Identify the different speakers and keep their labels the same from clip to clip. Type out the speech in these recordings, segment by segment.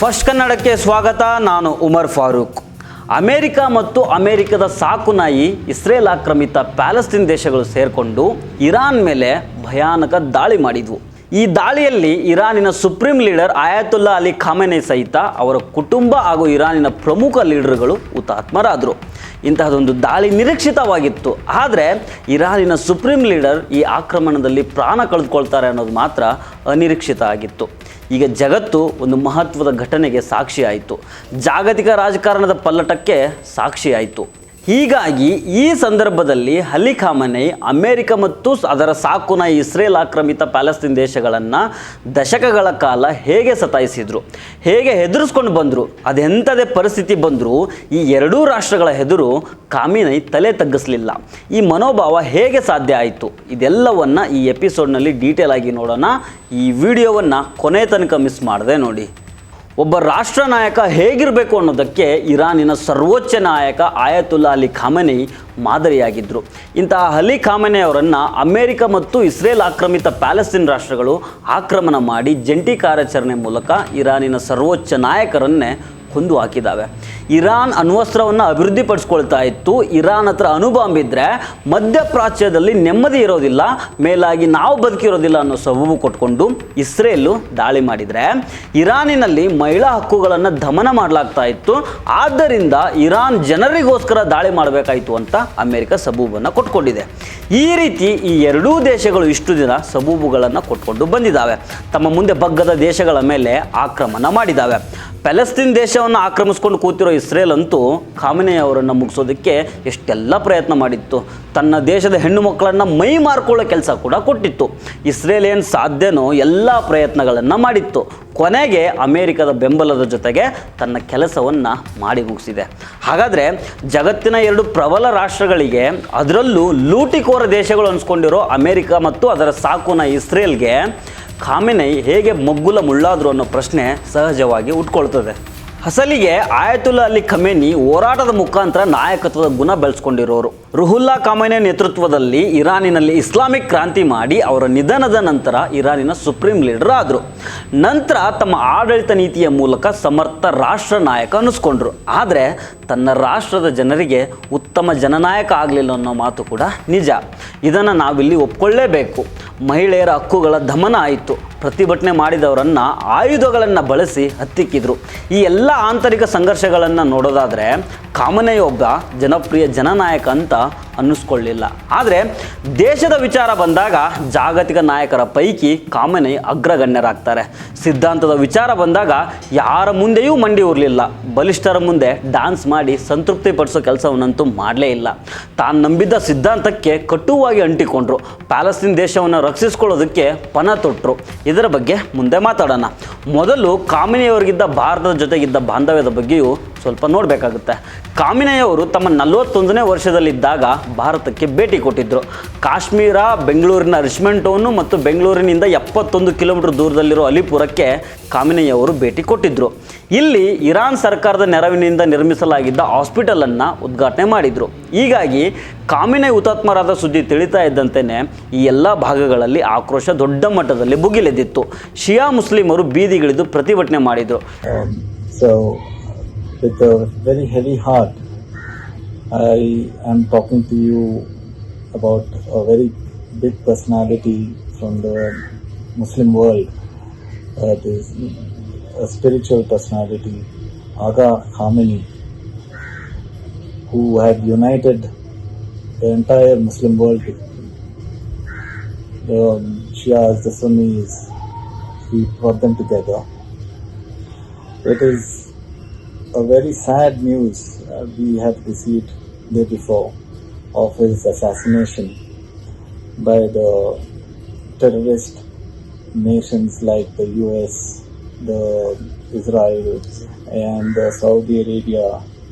Speaker 1: First ಕನ್ನಡಕ್ಕೆ ಸ್ವಾಗತ. ನಾನು ಉಮರ್ ಫಾರೂಕ್. ಅಮೆರಿಕ ಮತ್ತು ಅಮೆರಿಕದ ಸಾಕು ನಾಯಿ ಇಸ್ರೇಲ್ ಆಕ್ರಮಿತ ಪ್ಯಾಲೆಸ್ತೀನ್ ದೇಶಗಳು ಸೇರಿಕೊಂಡು ಇರಾನ್ ಮೇಲೆ ಭಯಾನಕ ದಾಳಿ ಮಾಡಿದ್ವು. ಈ ದಾಳಿಯಲ್ಲಿ ಇರಾನಿನ ಸುಪ್ರೀಂ ಲೀಡರ್ ಆಯತುಲ್ಲಾ ಅಲಿ ಖಾಮೆನಿ ಸಹಿತ ಅವರ ಕುಟುಂಬ ಹಾಗೂ ಇರಾನಿನ ಪ್ರಮುಖ ಲೀಡರ್ಗಳು ಹುತಾತ್ಮರಾದರು. ಇಂತಹದೊಂದು ದಾಳಿ ನಿರೀಕ್ಷಿತವಾಗಿತ್ತು. ಆದರೆ ಇರಾನಿನ ಸುಪ್ರೀಂ ಲೀಡರ್ ಈ ಆಕ್ರಮಣದಲ್ಲಿ ಪ್ರಾಣ ಕಳೆದುಕೊಳ್ತಾರೆ ಅನ್ನೋದು ಮಾತ್ರ ಅನಿರೀಕ್ಷಿತ ಆಗಿತ್ತು. ಈಗ ಜಗತ್ತು ಒಂದು ಮಹತ್ವದ ಘಟನೆಗೆ ಸಾಕ್ಷಿಯಾಯಿತು. ಜಾಗತಿಕ ರಾಜಕಾರಣದ ಪಲ್ಲಟಕ್ಕೆ ಸಾಕ್ಷಿಯಾಯಿತು. ಹೀಗಾಗಿ ಈ ಸಂದರ್ಭದಲ್ಲಿ ಅಲಿ ಖಾಮೆನಿ ಅಮೆರಿಕ ಮತ್ತು ಅದರ ಸಾಕು ನಾಯಿ ಇಸ್ರೇಲ್ ಆಕ್ರಮಿತ ಪ್ಯಾಲೆಸ್ತೀನ್ ದೇಶಗಳನ್ನು ದಶಕಗಳ ಕಾಲ ಹೇಗೆ ಸತಾಯಿಸಿದ್ರು, ಹೇಗೆ ಹೆದರಿಸ್ಕೊಂಡು ಬಂದರು, ಅದೆಂಥದೇ ಪರಿಸ್ಥಿತಿ ಬಂದರೂ ಈ ಎರಡೂ ರಾಷ್ಟ್ರಗಳ ಎದುರು ಖಾಮೆನಿ ತಲೆ ತಗ್ಗಿಸಲಿಲ್ಲ. ಈ ಮನೋಭಾವ ಹೇಗೆ ಸಾಧ್ಯ ಆಯಿತು, ಇದೆಲ್ಲವನ್ನು ಈ ಎಪಿಸೋಡ್ನಲ್ಲಿ ಡೀಟೇಲ್ ಆಗಿ ನೋಡೋಣ. ಈ ವಿಡಿಯೋವನ್ನು ಕೊನೆ ತನಕ ಮಿಸ್ ಮಾಡದೆ ನೋಡಿ. ಒಬ್ಬ ರಾಷ್ಟ್ರ ನಾಯಕ ಹೇಗಿರಬೇಕು ಅನ್ನೋದಕ್ಕೆ ಇರಾನಿನ ಸರ್ವೋಚ್ಚ ನಾಯಕ ಆಯತುಲ್ಲಾ ಅಲಿ ಖಾಮೆನಿ ಮಾದರಿಯಾಗಿದ್ದರು. ಇಂತಹ ಅಲಿ ಖಾಮೆನಿ ಅವರನ್ನು ಅಮೆರಿಕ ಮತ್ತು ಇಸ್ರೇಲ್ ಆಕ್ರಮಿತ ಪ್ಯಾಲೆಸ್ತೀನ್ ರಾಷ್ಟ್ರಗಳು ಆಕ್ರಮಣ ಮಾಡಿ ಜಂಟಿ ಕಾರ್ಯಾಚರಣೆ ಮೂಲಕ ಇರಾನಿನ ಸರ್ವೋಚ್ಚ ನಾಯಕರನ್ನೇ ಕೊಂದು ಹಾಕಿದ್ದಾವೆ. ಇರಾನ್ ಅಣ್ವಸ್ತ್ರವನ್ನು ಅಭಿವೃದ್ಧಿಪಡಿಸ್ಕೊಳ್ತಾ ಇತ್ತು. ಇರಾನ್ ಹತ್ರ ಅಣುಬಾಂಬಿದ್ರೆ ಮಧ್ಯಪ್ರಾಚ್ಯದಲ್ಲಿ ನೆಮ್ಮದಿ ಇರೋದಿಲ್ಲ, ಮೇಲಾಗಿ ನಾವು ಬದುಕಿರೋದಿಲ್ಲ ಅನ್ನೋ ಸಬೂಬು ಕೊಟ್ಕೊಂಡು ಇಸ್ರೇಲು ದಾಳಿ ಮಾಡಿದರೆ ಇರಾನಿನಲ್ಲಿ ಮಹಿಳಾ ಹಕ್ಕುಗಳನ್ನು ದಮನ ಮಾಡಲಾಗ್ತಾ ಇತ್ತು. ಆದ್ದರಿಂದ ಇರಾನ್ ಜನರಿಗೋಸ್ಕರ ದಾಳಿ ಮಾಡಬೇಕಾಯಿತು ಅಂತ ಅಮೆರಿಕ ಸಬೂಬನ್ನು ಕೊಟ್ಕೊಂಡಿದೆ. ಈ ರೀತಿ ಈ ಎರಡೂ ದೇಶಗಳು ಇಷ್ಟು ದಿನ ಸಬೂಬುಗಳನ್ನು ಕೊಟ್ಕೊಂಡು ಬಂದಿದ್ದಾವೆ. ತಮ್ಮ ಮುಂದೆ ಬಗ್ಗದ ದೇಶಗಳ ಮೇಲೆ ಆಕ್ರಮಣ ಮಾಡಿದ್ದಾವೆ. ಪ್ಯಾಲೆಸ್ತೀನ್ ದೇಶವನ್ನು ಆಕ್ರಮಿಸ್ಕೊಂಡು ಕೂತಿರೋ ಇಸ್ರೇಲ್ ಅಂತೂ ಖಾಮೆನಿ ಅವರನ್ನು ಮುಗಿಸೋದಕ್ಕೆ ಎಷ್ಟೆಲ್ಲ ಪ್ರಯತ್ನ ಮಾಡಿತ್ತು. ತನ್ನ ದೇಶದ ಹೆಣ್ಣು ಮಕ್ಕಳನ್ನು ಮೈ ಮಾರ್ಕೊಳ್ಳೋ ಕೆಲಸ ಕೂಡ ಕೊಟ್ಟಿತ್ತು. ಇಸ್ರೇಲ್ ಏನು ಸಾಧ್ಯನೋ ಎಲ್ಲ ಪ್ರಯತ್ನಗಳನ್ನು ಮಾಡಿತ್ತು. ಕೊನೆಗೆ ಅಮೆರಿಕದ ಬೆಂಬಲದ ಜೊತೆಗೆ ತನ್ನ ಕೆಲಸವನ್ನು ಮಾಡಿ ಮುಗಿಸಿದೆ. ಹಾಗಾದರೆ ಜಗತ್ತಿನ ಎರಡು ಪ್ರಬಲ ರಾಷ್ಟ್ರಗಳಿಗೆ, ಅದರಲ್ಲೂ ಲೂಟಿಕೋರ ದೇಶಗಳು ಅನ್ಸ್ಕೊಂಡಿರೋ ಅಮೆರಿಕ ಮತ್ತು ಅದರ ಸಾಕುನ ಇಸ್ರೇಲ್ಗೆ ಖಾಮೆನಿ ಹೇಗೆ ಮಗ್ಗುಲ ಮುಳ್ಳಾದರು ಅನ್ನೋ ಪ್ರಶ್ನೆ ಸಹಜವಾಗಿ ಹುಟ್ಕೊಳ್ತದೆ. ಅಸಲಿಗೆ ಆಯತುಲ್ಲಾ ಅಲಿ ಖಾಮೆನಿ ಹೋರಾಟದ ಮುಖಾಂತರ ನಾಯಕತ್ವದ ಗುಣ ಬೆಳೆಸ್ಕೊಂಡಿರೋರು. ರುಹುಲ್ಲಾ ಖಾಮೆನಿ ನೇತೃತ್ವದಲ್ಲಿ ಇರಾನಿನಲ್ಲಿ ಇಸ್ಲಾಮಿಕ್ ಕ್ರಾಂತಿ ಮಾಡಿ ಅವರ ನಿಧನದ ನಂತರ ಇರಾನಿನ ಸುಪ್ರೀಂ ಲೀಡರ್ ಆದರು. ನಂತರ ತಮ್ಮ ಆಡಳಿತ ನೀತಿಯ ಮೂಲಕ ಸಮರ್ಥ ರಾಷ್ಟ್ರ ನಾಯಕ ಅನ್ನಿಸ್ಕೊಂಡ್ರು. ಆದರೆ ತನ್ನ ರಾಷ್ಟ್ರದ ಜನರಿಗೆ ಉತ್ತಮ ಜನನಾಯಕ ಆಗಲಿಲ್ಲ ಅನ್ನೋ ಮಾತು ಕೂಡ ನಿಜ. ಇದನ್ನು ನಾವಿಲ್ಲಿ ಒಪ್ಕೊಳ್ಳೇಬೇಕು. ಮಹಿಳೆಯರ ಹಕ್ಕುಗಳ ದಮನ ಆಯಿತು. ಪ್ರತಿಭಟನೆ ಮಾಡಿದವರನ್ನು ಆಯುಧಗಳನ್ನು ಬಳಸಿ ಹತ್ತಿಕ್ಕಿದ್ರು. ಈ ಎಲ್ಲ ಆಂತರಿಕ ಸಂಘರ್ಷಗಳನ್ನು ನೋಡೋದಾದರೆ ಖಾಮೆನಿ ಒಬ್ಬ ಜನಪ್ರಿಯ ಜನನಾಯಕ ಅಂತ ಅನ್ನಿಸ್ಕೊಳ್ಳಿಲ್ಲ. ಆದರೆ ದೇಶದ ವಿಚಾರ ಬಂದಾಗ ಜಾಗತಿಕ ನಾಯಕರ ಪೈಕಿ ಖಾಮೆನಿ ಅಗ್ರಗಣ್ಯರಾಗ್ತಾರೆ. ಸಿದ್ಧಾಂತದ ವಿಚಾರ ಬಂದಾಗ ಯಾರ ಮುಂದೆಯೂ ಮಂಡಿ ಉರಲಿಲ್ಲ. ಬಲಿಷ್ಠರ ಮುಂದೆ ಡ್ಯಾನ್ಸ್ ಮಾಡಿ ಸಂತೃಪ್ತಿ ಪಡಿಸೋ ಕೆಲಸವನ್ನಂತೂ ಮಾಡಲೇ ಇಲ್ಲ. ತಾನು ನಂಬಿದ್ದ ಸಿದ್ಧಾಂತಕ್ಕೆ ಕಟುವಾಗಿ ಅಂಟಿಕೊಂಡ್ರು. ಪ್ಯಾಲೆಸ್ತೀನ್ ದೇಶವನ್ನು ರಕ್ಷಿಸ್ಕೊಳ್ಳೋದಕ್ಕೆ ಪಣ ತೊಟ್ಟರು. ಇದರ ಬಗ್ಗೆ ಮುಂದೆ ಮಾತಾಡೋಣ. ಮೊದಲು ಖಾಮೆನಿ ಅವರಿಗಿದ್ದ ಭಾರತದ ಜೊತೆಗಿದ್ದ ಬಾಂಧವ್ಯದ ಬಗ್ಗೆಯೂ ಸ್ವಲ್ಪ ನೋಡಬೇಕಾಗುತ್ತೆ. ಖಾಮೆನಿ ಅವರು ತಮ್ಮ 41ನೇ ವರ್ಷದಲ್ಲಿದ್ದಾಗ ಭಾರತಕ್ಕೆ ಭೇಟಿ ಕೊಟ್ಟಿದ್ದರು. ಕಾಶ್ಮೀರ, ಬೆಂಗಳೂರಿನ ರಿಚ್ಮಂಡ್ ಟೌನು ಮತ್ತು ಬೆಂಗಳೂರಿನಿಂದ 71 ಕಿಲೋಮೀಟರ್ ದೂರದಲ್ಲಿರೋ ಅಲಿಪುರಕ್ಕೆ ಖಾಮೆನಿ ಅವರು ಭೇಟಿ ಕೊಟ್ಟಿದ್ದರು. ಇಲ್ಲಿ ಇರಾನ್ ಸರ್ಕಾರದ ನೆರವಿನಿಂದ ನಿರ್ಮಿಸಲಾಗಿದ್ದ ಹಾಸ್ಪಿಟಲನ್ನು ಉದ್ಘಾಟನೆ ಮಾಡಿದರು. ಹೀಗಾಗಿ ಖಾಮೆನಿ ಹುತಾತ್ಮರಾದ ಸುದ್ದಿ ತಿಳಿತಾ ಇದ್ದಂತೆಯೇ ಈ ಎಲ್ಲ ಭಾಗಗಳಲ್ಲಿ ಆಕ್ರೋಶ ದೊಡ್ಡ ಮಟ್ಟದಲ್ಲಿ ಭುಗಿಲೆದ್ದಿತ್ತು. ಶಿಯಾ ಮುಸ್ಲಿಮರು ಬೀದಿಗಿಳಿದು ಪ್ರತಿಭಟನೆ ಮಾಡಿದರು.
Speaker 2: With a very heavy heart, I am talking to you about a very big personality from the Muslim world. It is a spiritual personality, Aga Khamenei, who had united the entire Muslim world. The Shias, the Sunnis, he brought them together. It is a very sad news we have received day before of his assassination by the terrorist nations like the US, the Israel and the Saudi Arabia,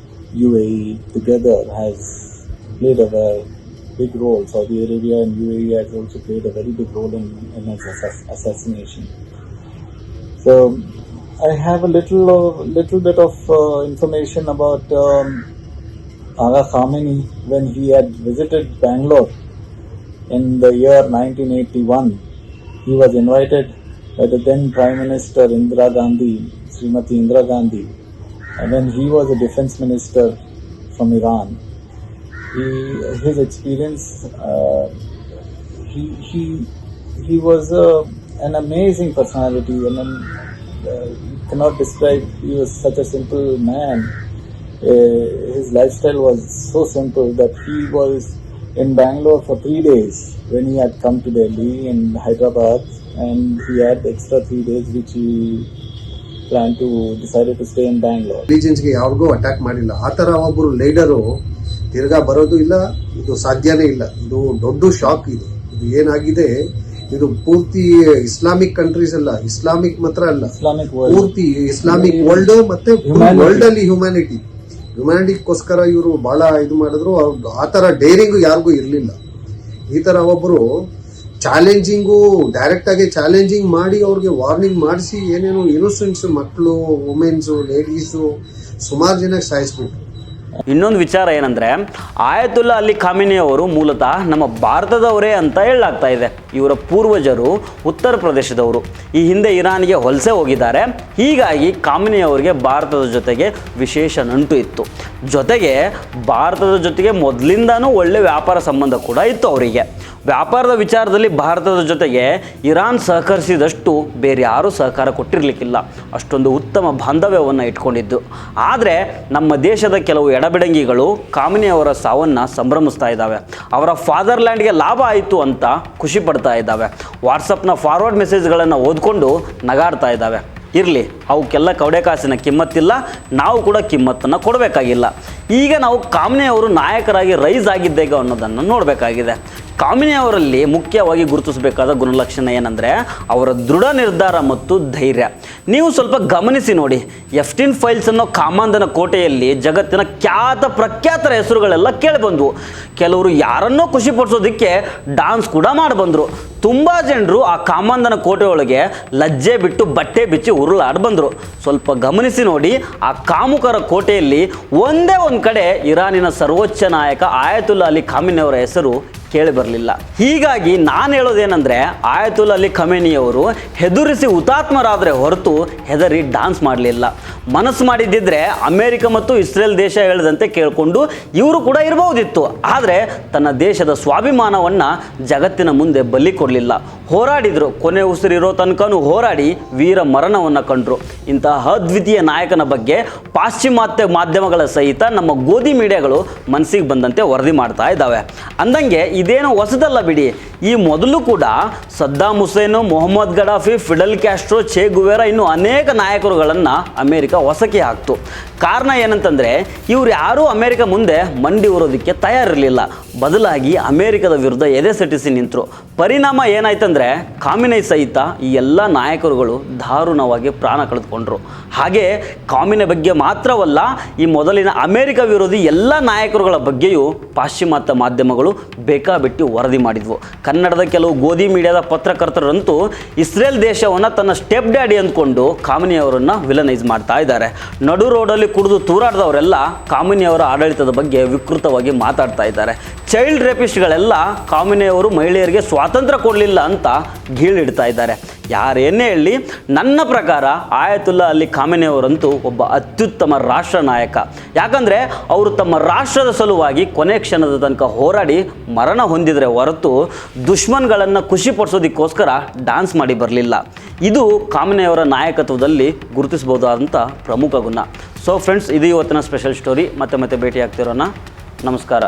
Speaker 2: UAE together has played a very big role. Saudi Arabia and UAE has also played a very big role in his assassination. So I have a little bit of information about Aga Khamenei when he had visited Bangalore in the year 1981. He was invited by the then Prime Minister Indira Gandhi Srimati Indira Gandhi, and when he was a defense minister from Iran, his experience, he was an amazing personality, and you cannot describe. He was such a simple man. His lifestyle was so simple that he was in Bangalore for 3 days when he had come to Delhi and Hyderabad, and he had extra 3 days which he planned to decided to stay in Bangalore.
Speaker 3: ರಿಲಿಜನ್ಸ್ಗೆ ಯಾರಿಗೂ attack ಮಾಡಿಲ್ಲ. ಆ ಥರ ಒಬ್ಬರು leader ತಿರ್ಗಾ ಬರೋದು ಇಲ್ಲ, ಇದು ಸಾಧ್ಯನೇ ಇಲ್ಲ. ಇದು ದೊಡ್ಡ ಶಾಕ್. ಇದು ಏನಾಗಿದೆ, ಇದು ಪೂರ್ತಿ ಇಸ್ಲಾಮಿಕ್ ಕಂಟ್ರೀಸ್ ಅಲ್ಲ, ಇಸ್ಲಾಮಿಕ್ ಮಾತ್ರ ಅಲ್ಲ, ಪೂರ್ತಿ ಇಸ್ಲಾಮಿಕ್ ವರ್ಲ್ಡ್ ಮತ್ತೆ ವರ್ಲ್ಡ್ ಅಲ್ಲಿ ಹ್ಯುಮ್ಯಾನಿಟಿಗೋಸ್ಕರ ಇವರು ಬಹಳ ಇದು ಮಾಡಿದ್ರು. ಆ ತರ ಡೇರಿಂಗ್ ಯಾರಿಗೂ ಇರಲಿಲ್ಲ. ಈ ತರ ಒಬ್ಬರು ಚಾಲೆಂಜಿಂಗು ಡೈರೆಕ್ಟ್ ಆಗಿ ಚಾಲೆಂಜಿಂಗ್ ಮಾಡಿ ಅವ್ರಿಗೆ ವಾರ್ನಿಂಗ್ ಮಾಡಿಸಿ ಏನೇನು ಇನ್ನೋಸೆಂಟ್ಸ್ ಮಕ್ಕಳು, ವುಮೆನ್ಸು, ಲೇಡೀಸು ಸುಮಾರು ಜನಕ್ಕೆ ಸಾಯಿಸ್ಬಿಟ್ರು.
Speaker 1: ಇನ್ನೊಂದು ವಿಚಾರ ಏನಂದರೆ, ಆಯತುಲ್ಲಾ ಅಲಿ ಖಾಮಿನಿ ಅವರು ಮೂಲತಃ ನಮ್ಮ ಭಾರತದವರೇ ಅಂತ ಹೇಳಲಾಗ್ತಾ ಇದೆ. ಇವರ ಪೂರ್ವಜರು ಉತ್ತರ ಪ್ರದೇಶದವರು. ಈ ಹಿಂದೆ ಇರಾನ್ಗೆ ವಲಸೆ ಹೋಗಿದ್ದಾರೆ. ಹೀಗಾಗಿ ಖಾಮಿನಿ ಅವರಿಗೆ ಭಾರತದ ಜೊತೆಗೆ ವಿಶೇಷ ನಂಟು ಇತ್ತು. ಜೊತೆಗೆ ಭಾರತದ ಜೊತೆಗೆ ಮೊದಲಿಂದನೂ ಒಳ್ಳೆ ವ್ಯಾಪಾರ ಸಂಬಂಧ ಕೂಡ ಇತ್ತು ಅವರಿಗೆ. ವ್ಯಾಪಾರದ ವಿಚಾರದಲ್ಲಿ ಭಾರತದ ಜೊತೆಗೆ ಇರಾನ್ ಸಹಕರಿಸಿದಷ್ಟು ಬೇರೆ ಯಾರೂ ಸಹಕಾರ ಕೊಟ್ಟಿರಲಿಕ್ಕಿಲ್ಲ. ಅಷ್ಟೊಂದು ಉತ್ತಮ ಬಾಂಧವ್ಯವನ್ನು ಇಟ್ಕೊಂಡಿದ್ದು. ಆದರೆ ನಮ್ಮ ದೇಶದ ಕೆಲವು ಎಡಬಿಡಂಗಿಗಳು ಖಾಮಿನಿ ಅವರ ಸಾವನ್ನು ಸಂಭ್ರಮಿಸ್ತಾ ಇದ್ದಾವೆ. ಅವರ ಫಾದರ್ಲ್ಯಾಂಡ್ಗೆ ಲಾಭ ಆಯಿತು ಅಂತ ಖುಷಿ ಪಡ್ತಾ ಇದ್ದಾವೆ. ವಾಟ್ಸಪ್ನ ಫಾರ್ವರ್ಡ್ ಮೆಸೇಜ್ಗಳನ್ನು ಓದ್ಕೊಂಡು ನಗಾಡ್ತಾ ಇದ್ದಾವೆ. ಇರಲಿ, ಅವಕ್ಕೆಲ್ಲ ಕವಡೆ ಕಾಸಿನ ಕಿಮ್ಮತ್ತಿಲ್ಲ, ನಾವು ಕೂಡ ಕಿಮ್ಮತ್ತನ್ನು ಕೊಡಬೇಕಾಗಿಲ್ಲ. ಈಗ ನಾವು ಖಾಮಿನಿ ಅವರು ನಾಯಕರಾಗಿ ರೈಸ್ ಆಗಿದ್ದೇಗ ಅನ್ನೋದನ್ನು ನೋಡಬೇಕಾಗಿದೆ. ಖಾಮಿನಿ ಅವರಲ್ಲಿ ಮುಖ್ಯವಾಗಿ ಗುರುತಿಸಬೇಕಾದ ಗುಣಲಕ್ಷಣ ಏನಂದರೆ ಅವರ ದೃಢ ನಿರ್ಧಾರ ಮತ್ತು ಧೈರ್ಯ. ನೀವು ಸ್ವಲ್ಪ ಗಮನಿಸಿ ನೋಡಿ. ಎಫ್ಟಿನ್ ಫೈಲ್ಸ್ ಅನ್ನೋ ಕಾಮಾಂಧನ ಕೋಟೆಯಲ್ಲಿ ಜಗತ್ತಿನ ಪ್ರಖ್ಯಾತರ ಹೆಸರುಗಳೆಲ್ಲ ಕೇಳಿಬಂದವು. ಕೆಲವರು ಯಾರನ್ನೋ ಖುಷಿಪಡಿಸೋದಕ್ಕೆ ಡಾನ್ಸ್ ಕೂಡ ಮಾಡಿಬಂದರು. ತುಂಬ ಜನರು ಆ ಕಾಮಾಂಧನ ಕೋಟೆಯೊಳಗೆ ಲಜ್ಜೆ ಬಿಟ್ಟು ಬಟ್ಟೆ ಬಿಚ್ಚಿ ಉರುಳಾಡಿ ಬಂದರು. ಸ್ವಲ್ಪ ಗಮನಿಸಿ ನೋಡಿ. ಆ ಕಾಮುಕರ ಕೋಟೆಯಲ್ಲಿ ಒಂದೇ ಒಂದು ಕಡೆ ಇರಾನಿನ ಸರ್ವೋಚ್ಚ ನಾಯಕ ಆಯತುಲ್ಲಾ ಅಲಿ ಖಾಮಿನಿ ಅವರ ಹೆಸರು ಕೇಳಿ ಬರಲಿಲ್ಲ. ಹೀಗಾಗಿ ನಾನು ಹೇಳೋದೇನೆಂದರೆ, ಆಯತುಲ್ಲಾ ಅಲಿ ಖಮೇನಿ ಅವರು ಹೆದರಿಸಿ ಹುತಾತ್ಮರಾದರೆ ಹೊರತು ಹೆದರಿ ಡಾನ್ಸ್ ಮಾಡಲಿಲ್ಲ. ಮನಸ್ಸು ಮಾಡಿದ್ದಿದ್ರೆ ಅಮೇರಿಕ ಮತ್ತು ಇಸ್ರೇಲ್ ದೇಶ ಹೇಳಿದಂತೆ ಕೇಳಿಕೊಂಡು ಇವರು ಕೂಡ ಇರಬಹುದಿತ್ತು. ಆದರೆ ತನ್ನ ದೇಶದ ಸ್ವಾಭಿಮಾನವನ್ನು ಜಗತ್ತಿನ ಮುಂದೆ ಬಲಿ ಕೊಡಲಿಲ್ಲ. ಹೋರಾಡಿದರು. ಕೊನೆ ಉಸಿರಿರೋ ತನಕನೂ ಹೋರಾಡಿ ವೀರ ಮರಣವನ್ನು ಕಂಡರು. ಇಂತಹ ಅದ್ವಿತೀಯ ನಾಯಕನ ಬಗ್ಗೆ ಪಾಶ್ಚಿಮಾತ್ಯ ಮಾಧ್ಯಮಗಳ ಸಹಿತ ನಮ್ಮ ಗೋಧಿ ಮೀಡಿಯಾಗಳು ಮನಸ್ಸಿಗೆ ಬಂದಂತೆ ವರದಿ ಮಾಡ್ತಾ ಇದ್ದಾವೆ. ಅಂದಂಗೆ ಇದೇನೋ ಹೊಸದಲ್ಲ ಬಿಡಿ. ಈ ಮೊದಲು ಕೂಡ ಸದ್ದಾಂ ಹುಸೇನು, ಮೊಹಮ್ಮದ್ ಗಡಾಫಿ, ಫಿಡೆಲ್ ಕ್ಯಾಸ್ಟ್ರೋ, ಚೆ ಗುವೆರಾ ಇನ್ನೂ ಅನೇಕ ನಾಯಕರುಗಳನ್ನು ಅಮೇರಿಕ ಹೊಸಕಿ ಹಾಕ್ತು. ಕಾರಣ ಏನಂತಂದರೆ, ಇವ್ರು ಯಾರೂ ಅಮೇರಿಕ ಮುಂದೆ ಮಂಡಿ ಊರೋದಕ್ಕೆ ತಯಾರಿರಲಿಲ್ಲ. ಬದಲಾಗಿ ಅಮೇರಿಕದ ವಿರುದ್ಧ ಎದೆ ಸೆಟಿಸಿ ನಿಂತರು. ಪರಿಣಾಮ ಏನಾಯ್ತಂದರೆ, ಖಾಮಿನಿ ಸಹಿತ ಈ ಎಲ್ಲ ನಾಯಕರುಗಳು ದಾರುಣವಾಗಿ ಪ್ರಾಣ ಕಳೆದುಕೊಂಡ್ರು. ಹಾಗೆ ಖಾಮಿನಿ ಬಗ್ಗೆ ಮಾತ್ರವಲ್ಲ, ಈ ಮೊದಲಿನ ಅಮೇರಿಕ ವಿರೋಧಿ ಎಲ್ಲ ನಾಯಕರುಗಳ ಬಗ್ಗೆಯೂ ಪಾಶ್ಚಿಮಾತ್ಯ ಮಾಧ್ಯಮಗಳು ಬೇಕಾಬಿಟ್ಟು ವರದಿ ಮಾಡಿದ್ವು. ಕನ್ನಡದ ಕೆಲವು ಗೋಧಿ ಮೀಡಿಯಾದ ಪತ್ರಕರ್ತರಂತೂ ಇಸ್ರೇಲ್ ದೇಶವನ್ನು ತನ್ನ ಸ್ಟೆಪ್ ಡ್ಯಾಡಿ ಅಂದ್ಕೊಂಡು ಖಾಮಿನಿ ಅವರನ್ನು ವಿಲನೈಸ್ ಮಾಡ್ತಾ ಇದ್ದಾರೆ. ನಡು ರೋಡಲ್ಲಿ ಕುಡಿದು ತೂರಾಡಿದವರೆಲ್ಲ ಖಾಮಿನಿ ಅವರ ಆಡಳಿತದ ಬಗ್ಗೆ ವಿಕೃತವಾಗಿ ಮಾತಾಡ್ತಾ ಇದ್ದಾರೆ. ಚೈಲ್ಡ್ ರೇಪಿಸ್ಟ್ಗಳೆಲ್ಲ ಖಾಮಿನಿ ಅವರು ಮಹಿಳೆಯರಿಗೆ ಸ್ವಾತಂತ್ರ್ಯ ಕೊಡಲಿಲ್ಲ ಅಂತ ಗೀಳಿಡ್ತಾ ಇದ್ದಾರೆ. ಯಾರೇನೇ ಹೇಳಿ, ನನ್ನ ಪ್ರಕಾರ ಆಯತುಲ್ಲಾ ಅಲಿ ಖಾಮಿನಿ ಅವರಂತೂ ಒಬ್ಬ ಅತ್ಯುತ್ತಮ ರಾಷ್ಟ್ರ ನಾಯಕ. ಯಾಕಂದರೆ ಅವರು ತಮ್ಮ ರಾಷ್ಟ್ರದ ಸಲುವಾಗಿ ಕೊನೆ ಕ್ಷಣದ ತನಕ ಹೋರಾಡಿ ಮರಣ ಹೊಂದಿದರೆ ಹೊರತು ದುಶ್ಮನ್ಗಳನ್ನು ಖುಷಿಪಡಿಸೋದಕ್ಕೋಸ್ಕರ ಡಾನ್ಸ್ ಮಾಡಿ ಬರಲಿಲ್ಲ. ಇದು ಖಾಮಿನಿ ಅವರ ನಾಯಕತ್ವದಲ್ಲಿ ಗುರುತಿಸಬಹುದಾದಂಥ ಪ್ರಮುಖ ಗುಣ. ಸೊ ಫ್ರೆಂಡ್ಸ್, ಇದು ಇವತ್ತಿನ ಸ್ಪೆಷಲ್ ಸ್ಟೋರಿ. ಮತ್ತೆ ಭೇಟಿ ಆಗ್ತಿರೋಣ. ನಮಸ್ಕಾರ.